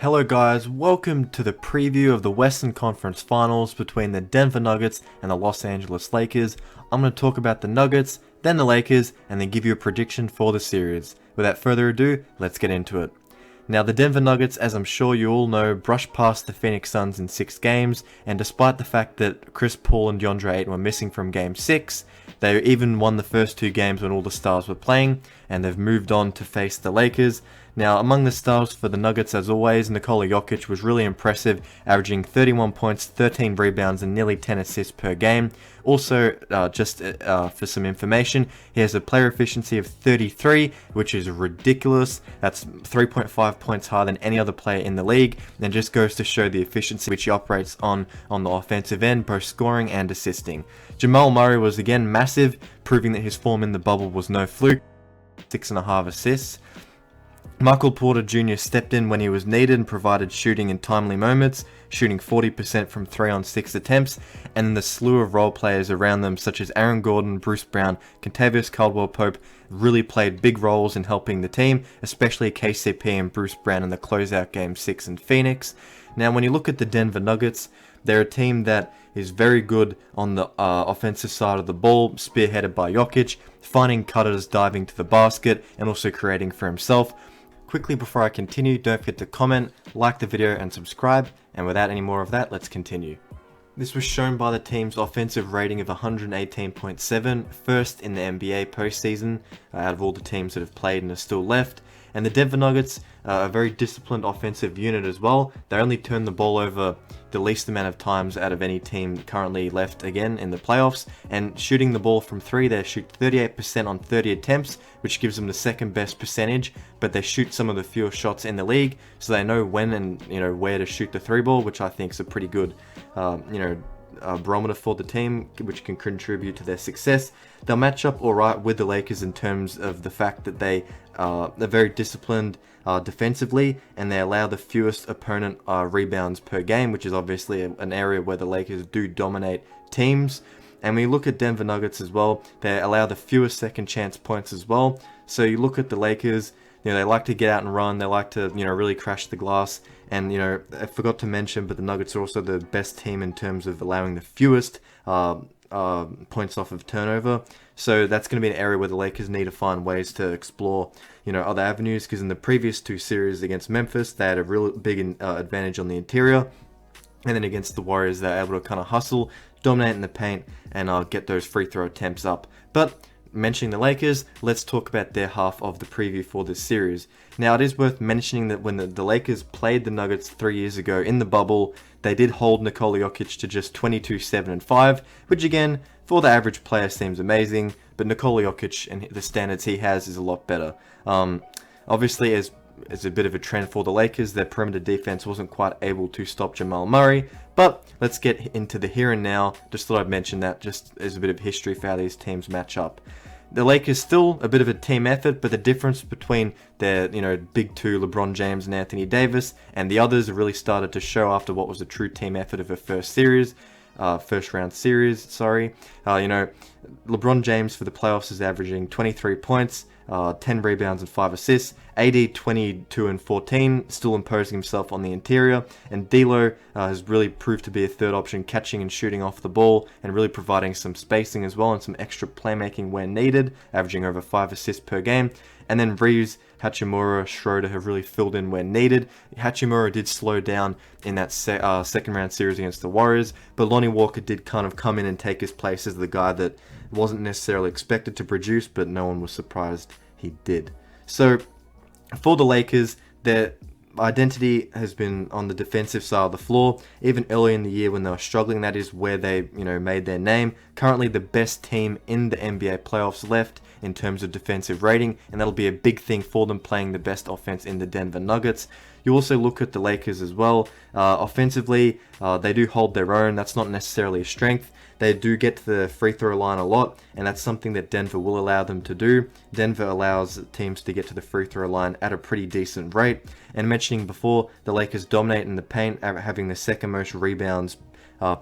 Hello guys, welcome to the preview of the Western Conference Finals between the Denver Nuggets and the Los Angeles Lakers. I'm going to talk about the Nuggets, then the Lakers, and then give you a prediction for the series. Without further ado, let's get into it. Now the Denver Nuggets, as I'm sure you all know, brushed past the Phoenix Suns in 6 games, and despite the fact that Chris Paul and DeAndre Ayton were missing from Game 6, they even won the first 2 games when all the stars were playing, and they've moved on to face the Lakers. Now, among the stars for the Nuggets, as always, Nikola Jokic was really impressive, averaging 31 points, 13 rebounds, and nearly 10 assists per game. Also, for some information, he has a player efficiency of 33, which is ridiculous. That's 3.5 points higher than any other player in the league, and just goes to show the efficiency which he operates on the offensive end, both scoring and assisting. Jamal Murray was again massive, proving that his form in the bubble was no fluke, 6.5 assists. Michael Porter Jr. stepped in when he was needed and provided shooting in timely moments, shooting 40% from 3 on 6 attempts, and then the slew of role players around them such as Aaron Gordon, Bruce Brown, Kentavious Caldwell-Pope really played big roles in helping the team, especially KCP and Bruce Brown in the closeout Game 6 in Phoenix. Now when you look at the Denver Nuggets, they're a team that is very good on the offensive side of the ball, spearheaded by Jokic, finding cutters, diving to the basket, and also creating for himself. Quickly before I continue, don't forget to comment, like the video, and subscribe. And without any more of that, let's continue. This was shown by the team's offensive rating of 118.7, first in the NBA postseason, out of all the teams that have played and are still left. And the Denver Nuggets are a very disciplined offensive unit as well. They only turn the ball over the least amount of times out of any team currently left again in the playoffs. And shooting the ball from 3, they shoot 38% on 30 attempts, which gives them the second best percentage. But they shoot some of the fewest shots in the league, so they know when and where to shoot the 3 ball, which I think is a pretty good barometer for the team, which can contribute to their success. They'll match up alright with the Lakers in terms of the fact that they're very disciplined defensively, and they allow the fewest opponent rebounds per game, which is obviously an area where the Lakers do dominate teams. And when you look at Denver Nuggets as well, they allow the fewest second chance points as well. So you look at the Lakers, they like to get out and run, they like to really crash the glass. And I forgot to mention, but the Nuggets are also the best team in terms of allowing the fewest points off of turnover. So that's going to be an area where the Lakers need to find ways to explore other avenues, because in the previous 2 series against Memphis, they had a real big advantage on the interior, and then against the Warriors they're able to kind of hustle, dominate in the paint, and get those free throw attempts up. But mentioning the Lakers, let's talk about their half of the preview for this series. Now, it is worth mentioning that when the Lakers played the Nuggets 3 years ago in the bubble, they did hold Nikola Jokic to just 22, 7, and 5, which again, for the average player seems amazing, but Nikola Jokic and the standards he has is a lot better. Obviously, as a bit of a trend for the Lakers, their perimeter defense wasn't quite able to stop Jamal Murray, but let's get into the here and now. Just thought I'd mention that just as a bit of history for how these teams match up. The Lakers still a bit of a team effort, but the difference between their big 2, LeBron James and Anthony Davis, and the others really started to show after what was a true team effort of a first round series. LeBron James for the playoffs is averaging 23 points, 10 rebounds and 5 assists. AD 22 and 14, still imposing himself on the interior. And D'Lo has really proved to be a third option, catching and shooting off the ball, and really providing some spacing as well and some extra playmaking where needed, averaging over 5 assists per game. And then Reeves, Hachimura, Schroeder have really filled in where needed. Hachimura did slow down in that second round series against the Warriors, but Lonnie Walker did kind of come in and take his place as the guy that wasn't necessarily expected to produce, but no one was surprised he did. So for the Lakers, their identity has been on the defensive side of the floor. Even early in the year when they were struggling, that is where they made their name. Currently the best team in the NBA playoffs left in terms of defensive rating, and that'll be a big thing for them, playing the best offense in the Denver Nuggets. You also look at the Lakers as well. Offensively, they do hold their own. That's not necessarily a strength. They do get to the free throw line a lot, and that's something that Denver will allow them to do. Denver allows teams to get to the free throw line at a pretty decent rate. And mentioning before, the Lakers dominate in the paint, having the second most rebounds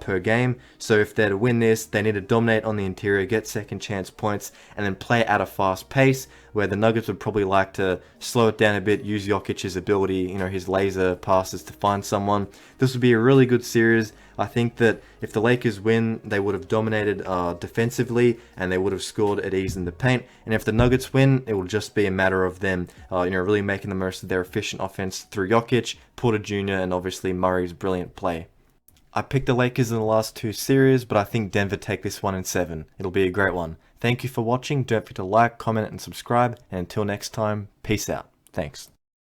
per game. So if they're to win this, they need to dominate on the interior, get second chance points, and then play at a fast pace, where the Nuggets would probably like to slow it down a bit, use Jokic's ability, his laser passes to find someone. This would be a really good series. I think that if the Lakers win, they would have dominated defensively, and they would have scored at ease in the paint. And if the Nuggets win, it will just be a matter of them, really making the most of their efficient offense through Jokic, Porter Jr., and obviously Murray's brilliant play. I picked the Lakers in the last two series, but I think Denver take this one in 7. It'll be a great one. Thank you for watching. Don't forget to like, comment, and subscribe. And until next time, peace out. Thanks.